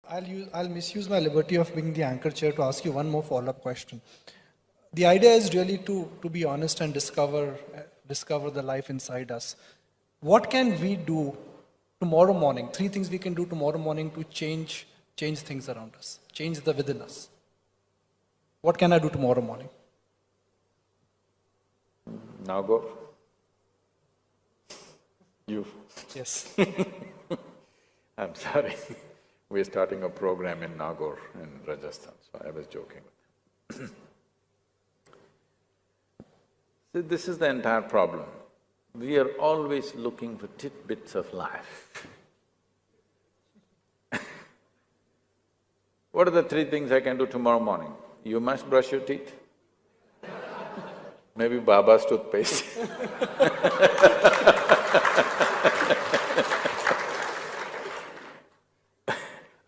I'll misuse my liberty of being the anchor chair to ask you one more follow-up question. The idea is really to be honest and discover the life inside us. What can we do tomorrow morning? 3 things we can do tomorrow morning to change things around us, change the within us. What can I do tomorrow morning? Now go. You. Yes. I'm sorry. We're starting a program in Nagaur in Rajasthan, so I was joking with him. See, this is the entire problem. We are always looking for tidbits of life. What are the 3 things I can do tomorrow morning? You must brush your teeth. Maybe Baba's toothpaste.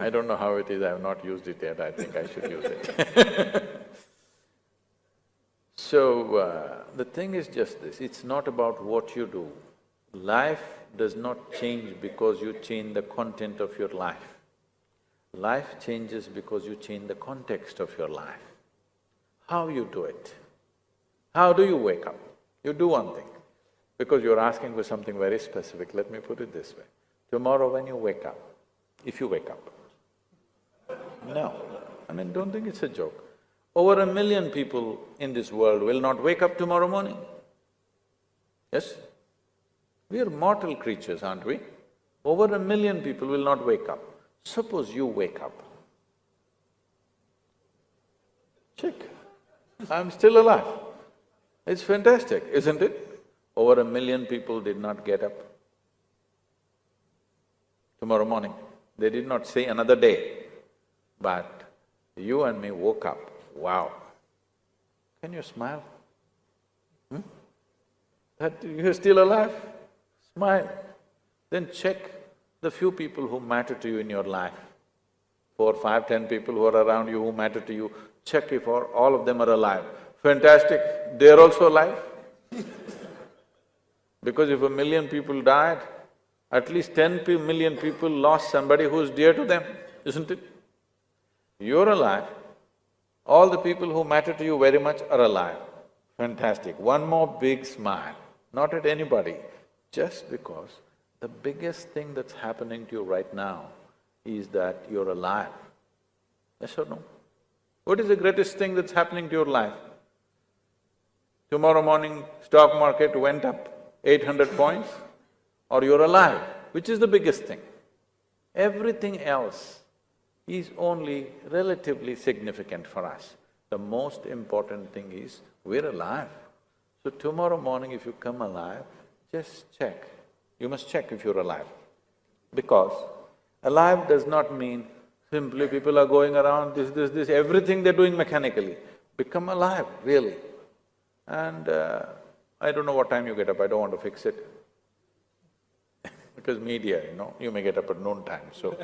I don't know how it is, I have not used it yet, I think I should use it. So, the thing is just this, it's not about what you do. Life does not change because you change the content of your life. Life changes because you change the context of your life. How you do it? How do you wake up? You do one thing, because you're asking for something very specific, let me put it this way. Tomorrow when you wake up, if you wake up, no, I mean, don't think it's a joke. Over 1 million people in this world will not wake up tomorrow morning. Yes? We are mortal creatures, aren't we? Over 1 million people will not wake up. Suppose you wake up. Check. I'm still alive. It's fantastic, isn't it? Over 1 million people did not get up tomorrow morning. They did not say another day, but you and me woke up. Wow! Can you smile? That you're still alive? Smile. Then check the few people who matter to you in your life. 4, 5, 10 people who are around you who matter to you, check if all of them are alive. Fantastic, they're also alive. Because if 1 million people died, at least 10 million people lost somebody who's dear to them, isn't it? You're alive, all the people who matter to you very much are alive. Fantastic. One more big smile, not at anybody, just because the biggest thing that's happening to you right now is that you're alive. Yes or no? What is the greatest thing that's happening to your life? Tomorrow morning, stock market went up 800 points, or you're alive, which is the biggest thing. Everything else is only relatively significant for us. The most important thing is we're alive. So tomorrow morning if you come alive, just check. You must check if you're alive. Because alive does not mean simply people are going around this, everything they're doing mechanically. Become alive, really. And I don't know what time you get up, I don't want to fix it. Because media, you may get up at noon time, so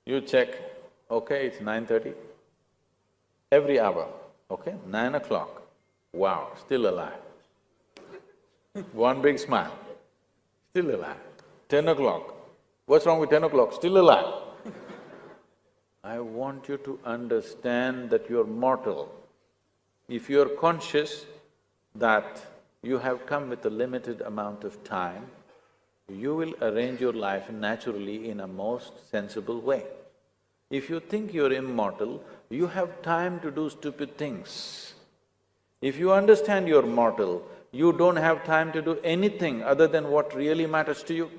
you check, okay, it's 9:30, every hour, okay, 9 o'clock, wow, still alive. One big smile, still alive. 10 o'clock, what's wrong with 10 o'clock? Still alive. I want you to understand that you're mortal. If you're conscious that you have come with a limited amount of time, you will arrange your life naturally in a most sensible way. If you think you're immortal, you have time to do stupid things. If you understand you're mortal, you don't have time to do anything other than what really matters to you.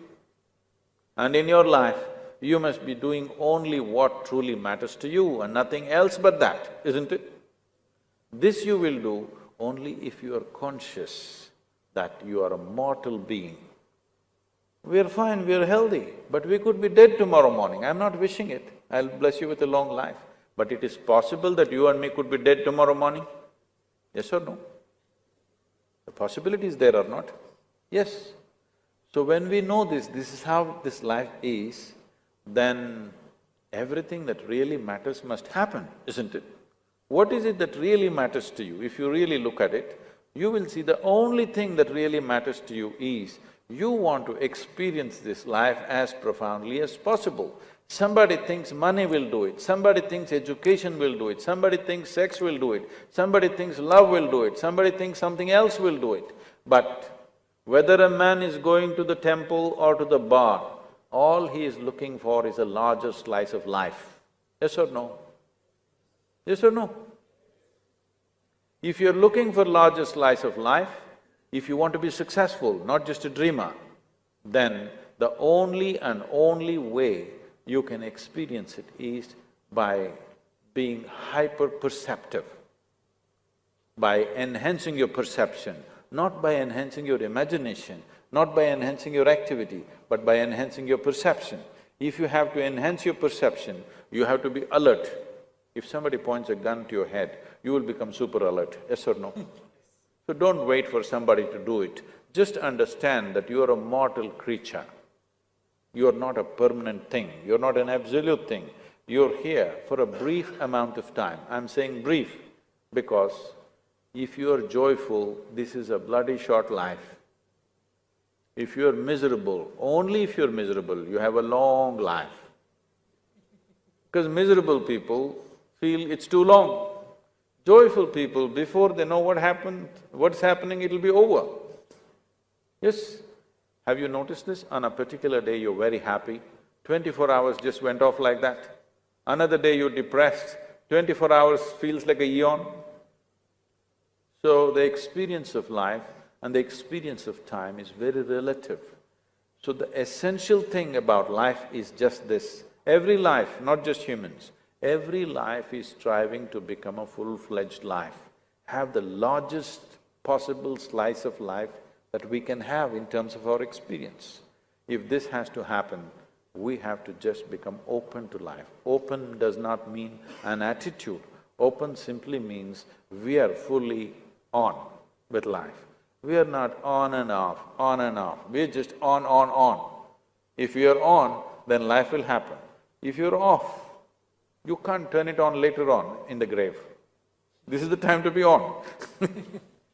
And in your life, you must be doing only what truly matters to you and nothing else but that, isn't it? This you will do only if you are conscious that you are a mortal being. We're fine, we're healthy, but we could be dead tomorrow morning. I'm not wishing it. I'll bless you with a long life. But it is possible that you and me could be dead tomorrow morning? Yes or no? The possibility is there or not? Yes. So when we know this is how this life is, then everything that really matters must happen, isn't it? What is it that really matters to you? If you really look at it, you will see the only thing that really matters to you is You want to experience this life as profoundly as possible. Somebody thinks money will do it, somebody thinks education will do it, somebody thinks sex will do it, somebody thinks love will do it, somebody thinks something else will do it. But whether a man is going to the temple or to the bar, all he is looking for is a larger slice of life. Yes or no? Yes or no? If you're looking for larger slice of life, if you want to be successful, not just a dreamer, then the only and only way you can experience it is by being hyper-perceptive, by enhancing your perception, not by enhancing your imagination, not by enhancing your activity, but by enhancing your perception. If you have to enhance your perception, you have to be alert. If somebody points a gun to your head, you will become super alert, yes or no? So don't wait for somebody to do it. Just understand that you are a mortal creature. You are not a permanent thing, you're not an absolute thing. You're here for a brief amount of time. I'm saying brief because if you are joyful, this is a bloody short life. If you are miserable, only if you're miserable, you have a long life. Because miserable people feel it's too long. Joyful people, before they know what's happening, it'll be over. Yes? Have you noticed this? On a particular day, you're very happy, 24 hours just went off like that. Another day you're depressed, 24 hours feels like a eon. So the experience of life and the experience of time is very relative. So the essential thing about life is just this. Every life, not just humans, every life is striving to become a full-fledged life, have the largest possible slice of life that we can have in terms of our experience. If this has to happen, we have to just become open to life. Open does not mean an attitude. Open simply means we are fully on with life. We are not on and off, we're just on. If you are on, then life will happen. If you're off, you can't turn it on later on in the grave. This is the time to be on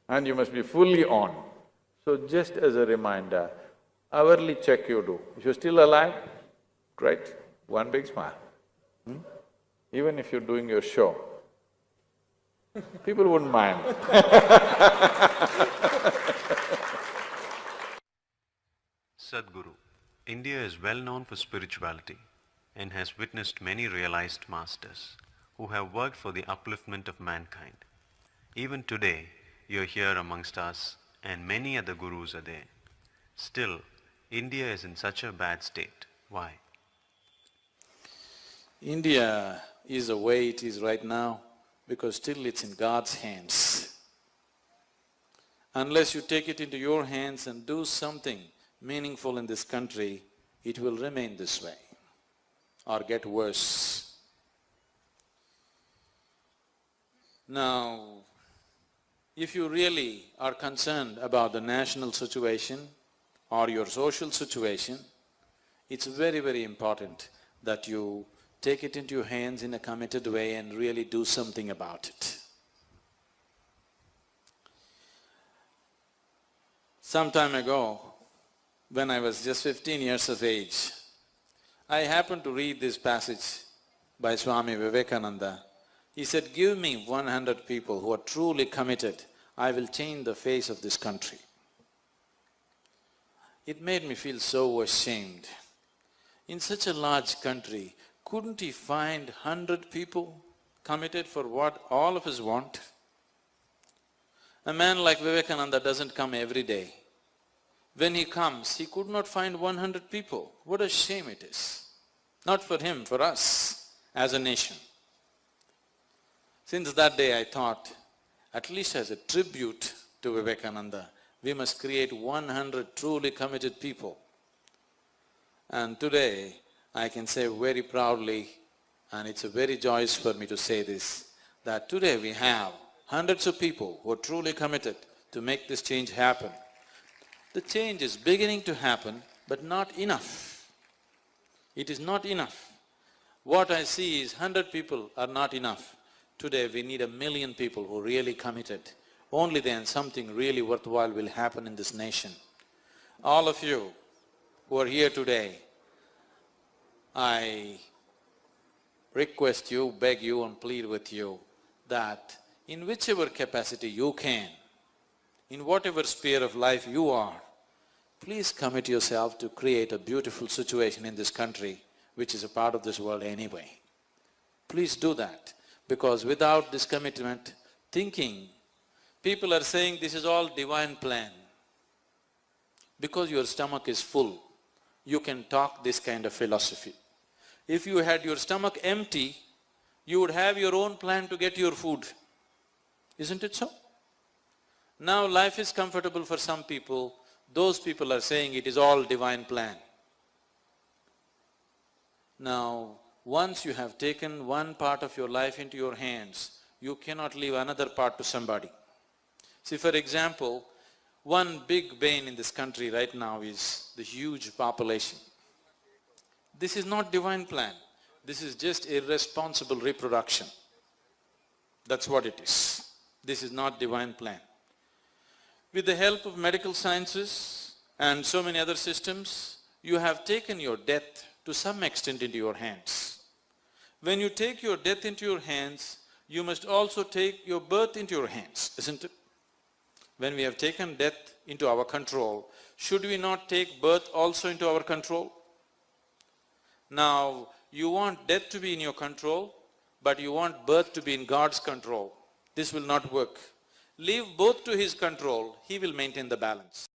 and you must be fully on. So just as a reminder, hourly check you do. If you're still alive, great, one big smile. Even if you're doing your show, people wouldn't mind. Sadguru, India is well known for spirituality and has witnessed many realized masters who have worked for the upliftment of mankind. Even today, you're here amongst us and many other gurus are there. Still, India is in such a bad state. Why? India is the way it is right now because still it's in God's hands. Unless you take it into your hands and do something meaningful in this country, it will remain this way or get worse. Now, if you really are concerned about the national situation or your social situation, it's very, very important that you take it into your hands in a committed way and really do something about it. Some time ago, when I was just 15 years of age, I happened to read this passage by Swami Vivekananda. He said, "Give me 100 people who are truly committed, I will change the face of this country." It made me feel so ashamed. In such a large country, couldn't he find 100 people committed for what all of us want? A man like Vivekananda doesn't come every day. When he comes, he could not find 100 people. What a shame it is. Not for him, for us as a nation. Since that day I thought, at least as a tribute to Vivekananda, we must create 100 truly committed people. And today, I can say very proudly, and it's a very joyous for me to say this, that today we have hundreds of people who are truly committed to make this change happen. The change is beginning to happen, but not enough. It is not enough. What I see is 100 people are not enough. Today we need 1,000,000 people who are really committed. Only then something really worthwhile will happen in this nation. All of you who are here today, I request you, beg you and plead with you that in whichever capacity you can, in whatever sphere of life you are, please commit yourself to create a beautiful situation in this country, which is a part of this world anyway. Please do that, because without this commitment, thinking, people are saying this is all divine plan. Because your stomach is full, you can talk this kind of philosophy. If you had your stomach empty, you would have your own plan to get your food. Isn't it so? Now life is comfortable for some people, those people are saying it is all divine plan. Now, once you have taken one part of your life into your hands, you cannot leave another part to somebody. See, for example, one big bane in this country right now is the huge population. This is not divine plan. This is just irresponsible reproduction. That's what it is. This is not divine plan. With the help of medical sciences and so many other systems, you have taken your death to some extent into your hands. When you take your death into your hands, you must also take your birth into your hands, isn't it? When we have taken death into our control, should we not take birth also into our control? Now, you want death to be in your control, but you want birth to be in God's control. This will not work. Leave both to His control, He will maintain the balance.